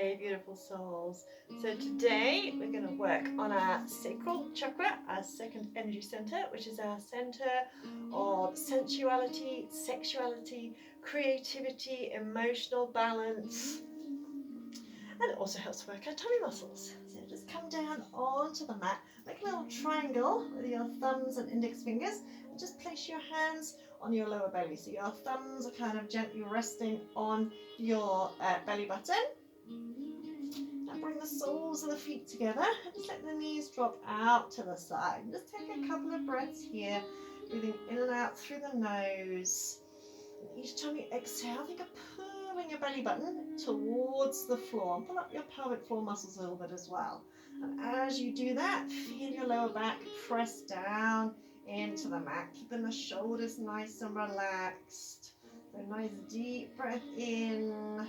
Hey beautiful souls. So today we're going to work on our Sacral Chakra, our second energy center, which is our center of sensuality, sexuality, creativity, emotional balance, and it also helps work our tummy muscles. So just come down onto the mat, make a little triangle with your thumbs and index fingers, and just place your hands on your lower belly. So your thumbs are kind of gently resting on your belly button. Now bring the soles of the feet together and just let the knees drop out to the side. Just take a couple of breaths here, breathing in and out through the nose. And each time you exhale, think of pulling your belly button towards the floor. And pull up your pelvic floor muscles a little bit as well. And as you do that, feel your lower back press down into the mat, keeping the shoulders nice and relaxed. So nice deep breath in.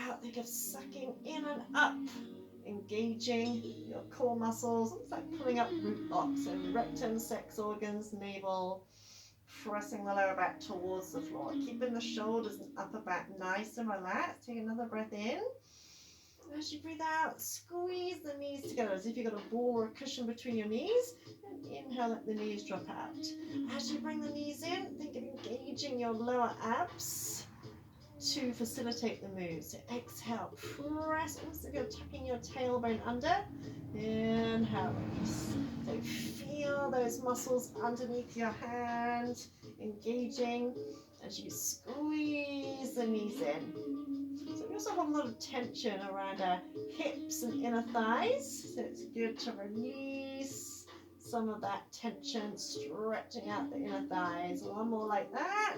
Out, think of sucking in and up, engaging your core muscles. It's like pulling up root box, so rectum, sex organs, navel, pressing the lower back towards the floor, keeping the shoulders and upper back nice and relaxed. Take another breath in. As you breathe out, squeeze the knees together as if you've got a ball or a cushion between your knees. And inhale, let the knees drop out. As you bring the knees in, think of engaging your lower abs to facilitate the move. So exhale, press, almost if you're tucking your tailbone under. Inhale, release. So feel those muscles underneath your hand engaging as you squeeze the knees in. So we also have a lot of tension around our hips and inner thighs. So it's good to release some of that tension, stretching out the inner thighs. One more like that.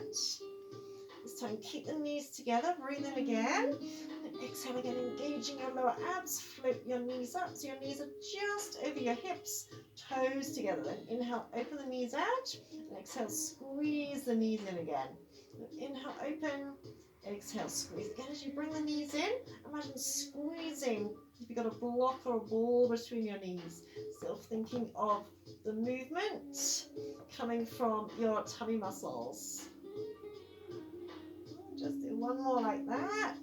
This time, keep the knees together, breathe in again, and exhale again, engaging your lower abs, float your knees up, so your knees are just over your hips, toes together. Then inhale, open the knees out, and exhale, squeeze the knees in again. Inhale, open, exhale, squeeze. Again, as you bring the knees in, imagine squeezing, if you've got a block or a ball between your knees. Still thinking of the movement coming from your tummy muscles. Just do one more like that.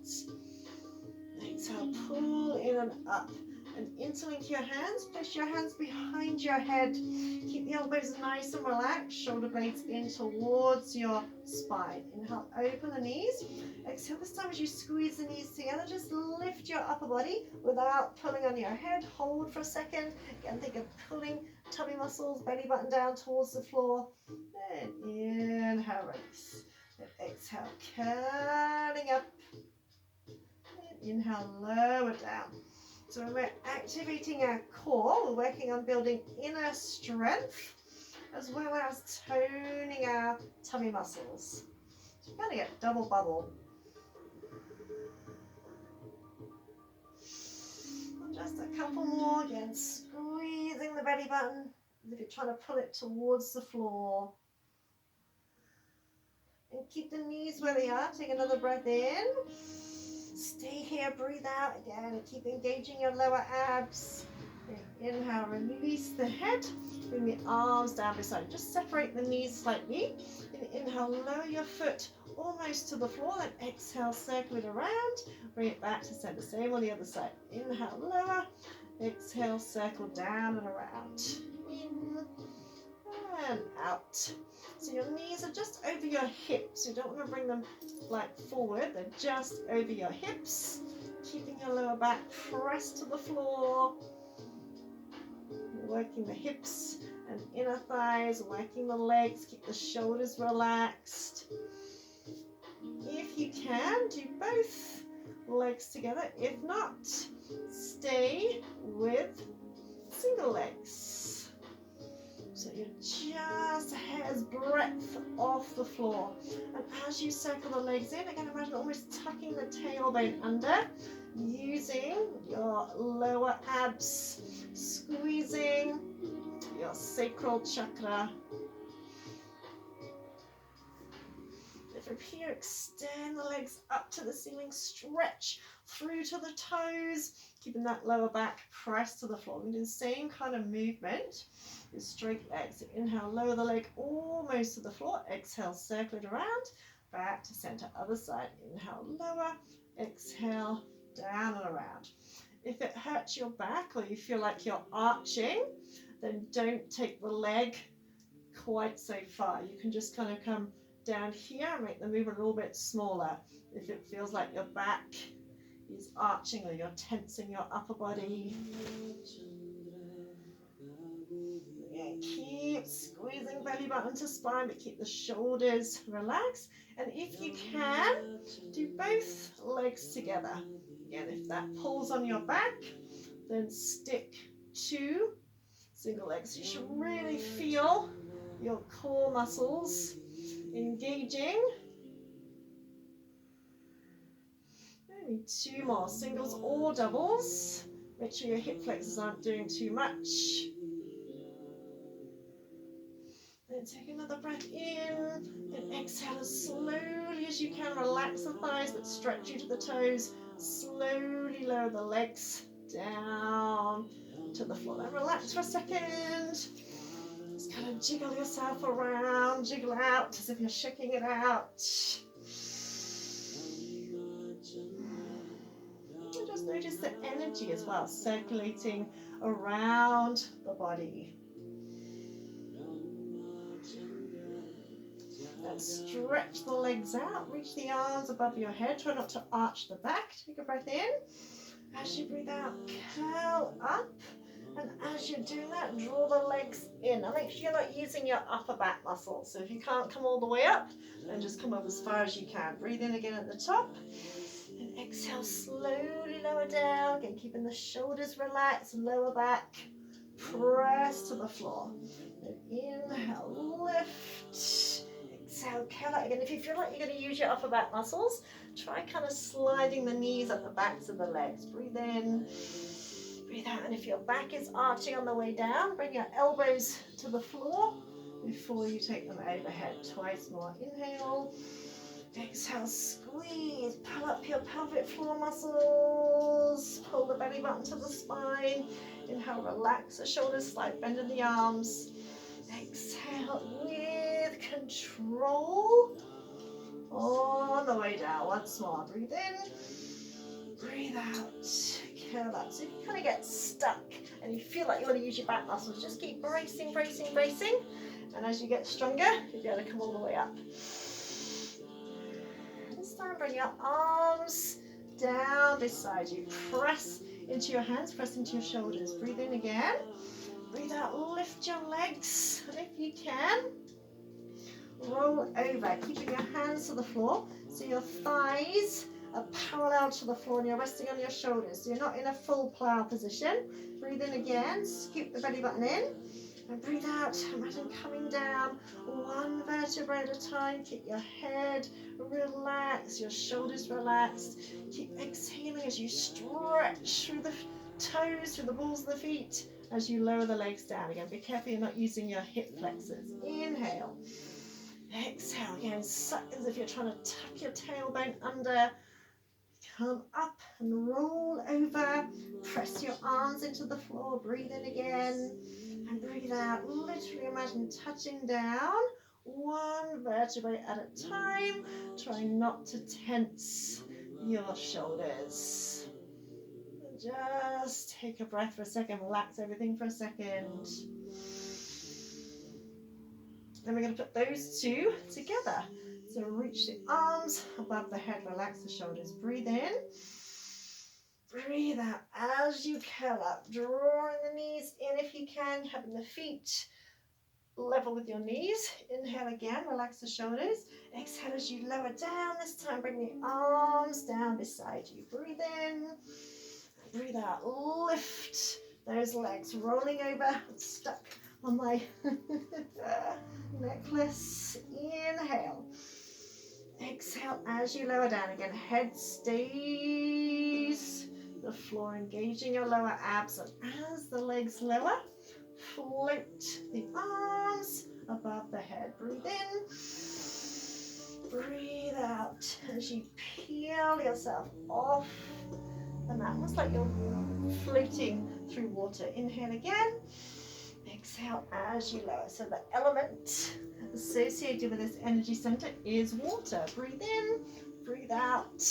Exhale, pull in and up. And interlink your hands. Place your hands behind your head. Keep the elbows nice and relaxed. Shoulder blades in towards your spine. Inhale, open the knees. Exhale, this time as you squeeze the knees together, just lift your upper body without pulling on your head. Hold for a second. Again, think of pulling tummy muscles, belly button down towards the floor. And inhale, release. Exhale, curling up. And inhale, lower down. So when we're activating our core, we're working on building inner strength as well as toning our tummy muscles. So you're going to get double bubble. And just a couple more. Again, squeezing the belly button as if you're trying to pull it towards the floor. And keep the knees where they are. Take another breath in. Stay here, breathe out again, and keep engaging your lower abs. Inhale, release the head. Bring the arms down beside. Just separate the knees slightly. And inhale, lower your foot almost to the floor. Then exhale, circle it around. Bring it back to center. Same on the other side. Inhale, lower. Exhale, circle down and around. In and out. So your knees are just over your hips. You don't want to bring them like forward. They're just over your hips. Keeping your lower back pressed to the floor. Working the hips and inner thighs. Working the legs. Keep the shoulders relaxed. If you can, do both legs together. If not, stay with single legs. So you're just a hair's breadth off the floor. And as you circle the legs in, again, imagine almost tucking the tailbone under, using your lower abs, squeezing your sacral chakra. From here, extend the legs up to the ceiling, stretch through to the toes, keeping that lower back pressed to the floor. We do the same kind of movement with straight legs. So inhale, lower the leg almost to the floor. Exhale, circle it around, back to center. Other side. Inhale, lower. Exhale, down and around. If it hurts your back or you feel like you're arching, then don't take the leg quite so far. You can just kind of come down here and make the movement a little bit smaller. If it feels like your back is arching or you're tensing your upper body. Again, keep squeezing belly button to spine, but keep the shoulders relaxed. And if you can, do both legs together. Again, if that pulls on your back, then stick to single legs. You should really feel your core muscles engaging. Maybe two more, singles or doubles. Make sure your hip flexors aren't doing too much. Then take another breath in, and exhale as slowly as you can. Relax the thighs, but stretch you to the toes. Slowly lower the legs down to the floor. Then relax for a second. Just kind of jiggle yourself around, jiggle out as if you're shaking it out. And just notice the energy as well, circulating around the body. Then stretch the legs out, reach the arms above your head. Try not to arch the back. Take a breath in. As you breathe out, curl up. And as you're doing that, draw the legs in. Now make sure you're not using your upper back muscles. So if you can't come all the way up, then just come up as far as you can. Breathe in again at the top. And exhale, slowly lower down. Again, keeping the shoulders relaxed, lower back. Press to the floor. And inhale, lift. Exhale, curl out again. If you feel like you're going to use your upper back muscles, try kind of sliding the knees up the backs of the legs. Breathe in. Breathe out, and if your back is arching on the way down, bring your elbows to the floor before you take them overhead. Twice more. Inhale. Exhale, squeeze. Pull up your pelvic floor muscles. Pull the belly button to the spine. Inhale, relax the shoulders, slight bend in the arms. Exhale with control. On the way down. Once more. Breathe in. Breathe out. Curl up. So if you kind of get stuck and you feel like you want to use your back muscles, just keep bracing, bracing, bracing. And as you get stronger, you'll be able to come all the way up. This time, bring your arms down beside you. Press into your hands, press into your shoulders. Breathe in again. Breathe out, lift your legs. And if you can, roll over, keeping your hands to the floor. So your thighs are parallel to the floor and you're resting on your shoulders. So you're not in a full plow position. Breathe in again, scoop the belly button in. And breathe out, imagine coming down one vertebrae at a time. Keep your head relaxed, your shoulders relaxed. Keep exhaling as you stretch through the toes, through the balls of the feet, as you lower the legs down again. Be careful you're not using your hip flexors. Inhale. Exhale again, suck as if you're trying to tuck your tailbone under. Come up and roll over. Press your arms into the floor. Breathe in again. And breathe out. Literally imagine touching down one vertebrae at a time. Try not to tense your shoulders. Just take a breath for a second. Relax everything for a second. Then we're going to put those two together. So reach the arms above the head, relax the shoulders. Breathe in. Breathe out as you curl up, drawing the knees in if you can, having the feet level with your knees. Inhale again, relax the shoulders. Exhale as you lower down. This time bring the arms down beside you. Breathe in. Breathe out, lift those legs, rolling over. I'm stuck on my necklace. Inhale. Exhale as you lower down again. Head stays the floor, engaging your lower abs. And as the legs lower, float the arms above the head. Breathe in. Breathe out as you peel yourself off the mat. Almost like you're floating through water. Inhale again. Exhale as you lower. So the element associated with this energy center is water. Breathe in, breathe out.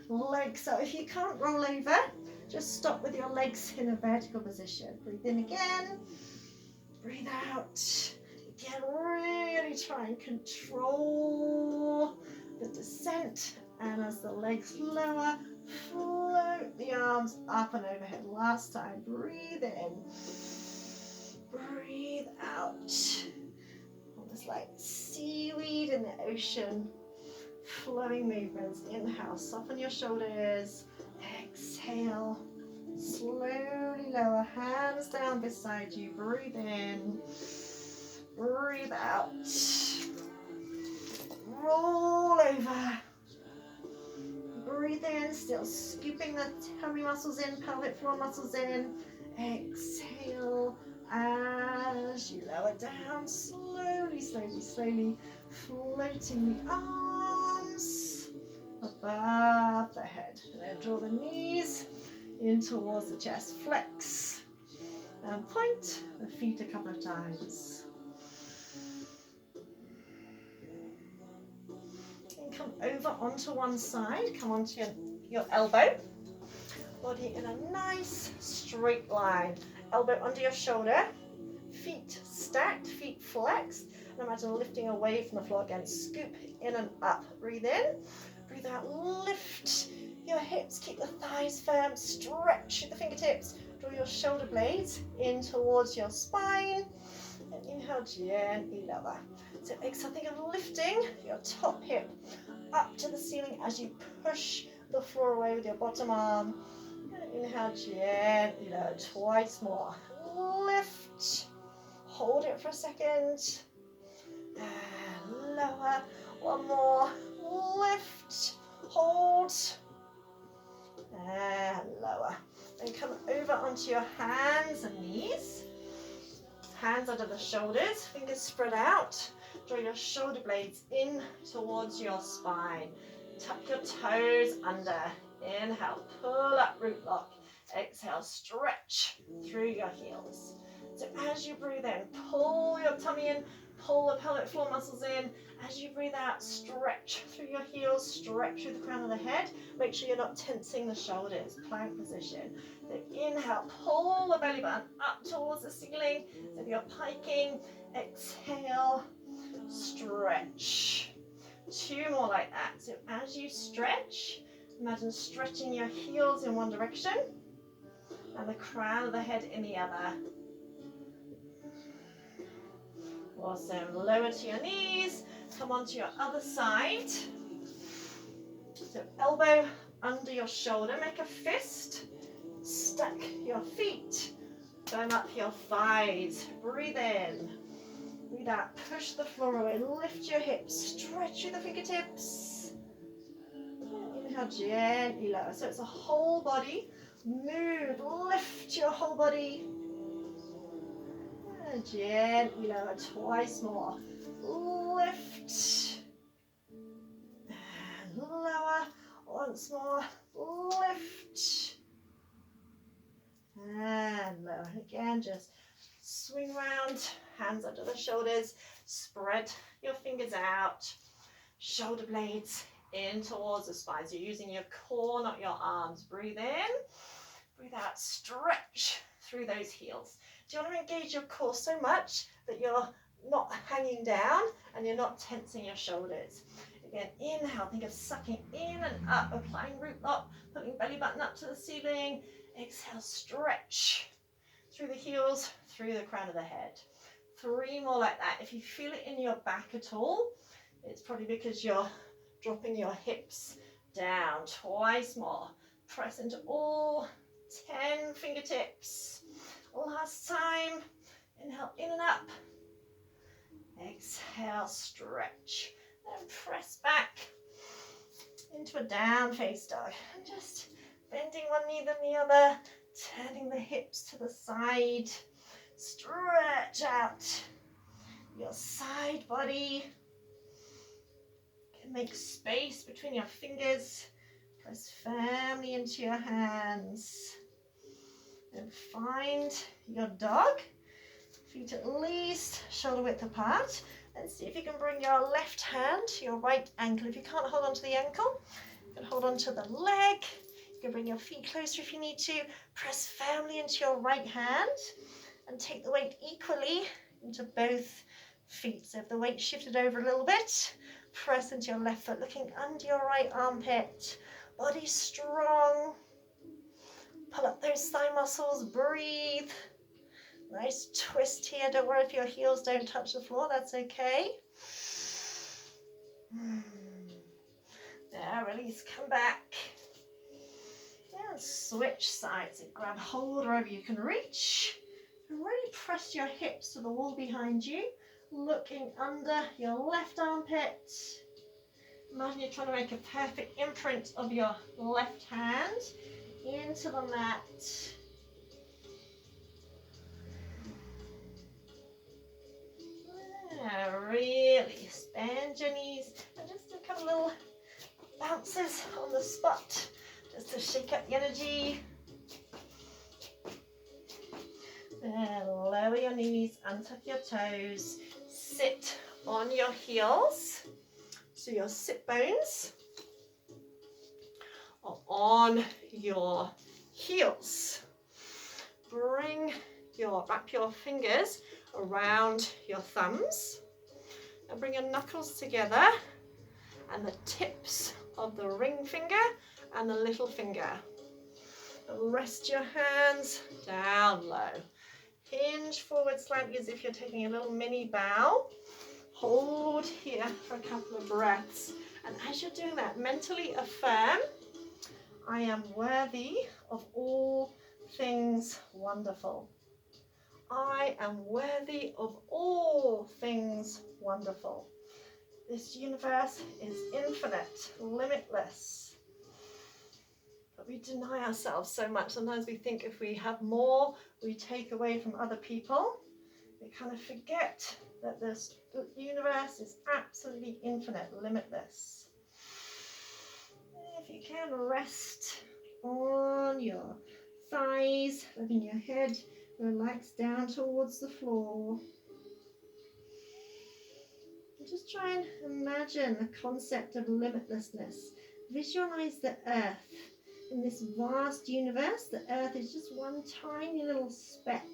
legs. So if you can't roll over, just stop with your legs in a vertical position. Breathe in again, breathe out. Again, really try and control the descent. And as the legs lower, float the arms up and overhead. Last time, breathe in, breathe out. Almost like seaweed in the ocean. Flowing movements. Inhale, soften your shoulders. Exhale, slowly lower, hands down beside you. Breathe in, breathe out. Roll over. Breathe in, still scooping the tummy muscles in, pelvic floor muscles in. Exhale as you lower down, slowly, slowly, slowly, floating the arms above the head. And then draw the knees in towards the chest. Flex and point the feet a couple of times. And come over onto one side. Come onto your elbow. Body in a nice straight line. Elbow under your shoulder. Feet stacked, feet flexed. And imagine lifting away from the floor again. Scoop in and up. Breathe in. Breathe out. Lift your hips. Keep the thighs firm. Stretch the fingertips. Draw your shoulder blades in towards your spine. And inhale, gently lower. So exhale, think of lifting your top hip up to the ceiling as you push the floor away with your bottom arm. And inhale, gently lower. Twice more. Lift. Hold it for a second. And lower. One more. Lift. Hold. And lower. Then come over onto your hands and knees. Hands under the shoulders. Fingers spread out. Draw your shoulder blades in towards your spine. Tuck your toes under. Inhale, pull up, root lock. Exhale, stretch through your heels. So as you breathe in, pull your tummy in, pull the pelvic floor muscles in. As you breathe out, stretch through your heels, stretch through the crown of the head. Make sure you're not tensing the shoulders, plank position. So inhale, pull the belly button up towards the ceiling. So if you're piking, exhale, stretch. Two more like that. So as you stretch, imagine stretching your heels in one direction and the crown of the head in the other. Awesome. Lower to your knees. Come onto your other side. So elbow under your shoulder. Make a fist. Stack your feet. Firm up your thighs. Breathe in. Breathe out. Push the floor away. Lift your hips. Stretch through the fingertips. Inhale, gently lower. So it's a whole body. Move. Lift your whole body. And gently lower. Twice more. Lift. And lower. Once more. Lift. And lower. Again, just swing around. Hands under the shoulders. Spread your fingers out. Shoulder blades in towards the spine. So you're using your core, not your arms. Breathe in. Breathe out. Stretch through those heels. Do you want to engage your core so much that you're not hanging down and you're not tensing your shoulders? Again, inhale, think of sucking in and up, applying root lock, putting belly button up to the ceiling. Exhale, stretch through the heels, through the crown of the head. Three more like that. If you feel it in your back at all, it's probably because you're dropping your hips down. Twice more. Press into all 10 fingertips. Last time. Inhale, in and up. Exhale, stretch. Then press back into a down face dog. And just bending one knee then the other. Turning the hips to the side. Stretch out your side body. Make space between your fingers. Press firmly into your hands. And find your dog. Feet at least shoulder width apart. And see if you can bring your left hand to your right ankle. If you can't hold on to the ankle, You can hold on to the leg. You can bring your feet closer if you need to. Press firmly into your right hand and take the weight equally into both feet. So if the weight shifted over a little bit, press into your left foot, looking under your right armpit. Body strong. Pull up those thigh muscles, breathe. Nice twist here. Don't worry if your heels don't touch the floor, that's okay. There, release, come back. And switch sides. And grab hold wherever you can reach. And really press your hips to the wall behind you, looking under your left armpit. Imagine you're trying to make a perfect imprint of your left hand into the mat. Really bend your knees and just do a couple little bounces on the spot just to shake up the energy. Then lower your knees, untuck your toes, sit on your heels. So your sit bones are on your heels. Wrap your fingers around your thumbs and bring your knuckles together and the tips of the ring finger and the little finger. Rest your hands down low. Hinge forward slightly as if you're taking a little mini bow. Hold here for a couple of breaths. And as you're doing that, mentally affirm, I am worthy of all things wonderful. I am worthy of all things wonderful. This universe is infinite, limitless. But we deny ourselves so much. Sometimes we think if we have more, we take away from other people. We kind of forget that this universe is absolutely infinite, limitless. If you can, rest on your thighs, letting your head relax down towards the floor. And just try and imagine the concept of limitlessness. Visualize the earth. In this vast universe, the earth is just one tiny little speck.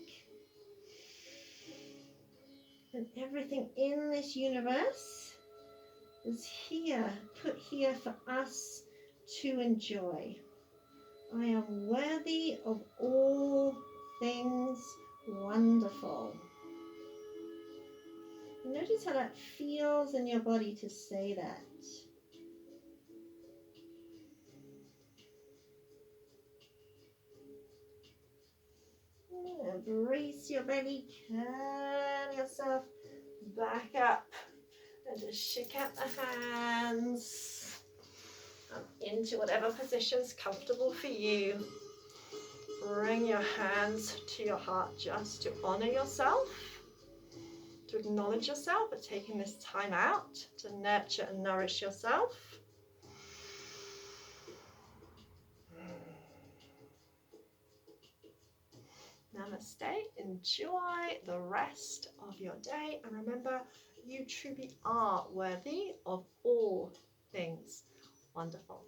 And everything in this universe is here, put here for us to enjoy. I am worthy of all things wonderful. Notice how that feels in your body to say that. Brace your belly, curl yourself back up, and just shake out the hands and into whatever position's comfortable for you. Bring your hands to your heart just to honor yourself, to acknowledge yourself for taking this time out to nurture and nourish yourself. Namaste. Enjoy the rest of your day. And remember, you truly are worthy of all things wonderful.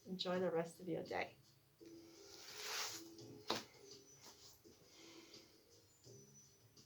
Enjoy the rest of your day.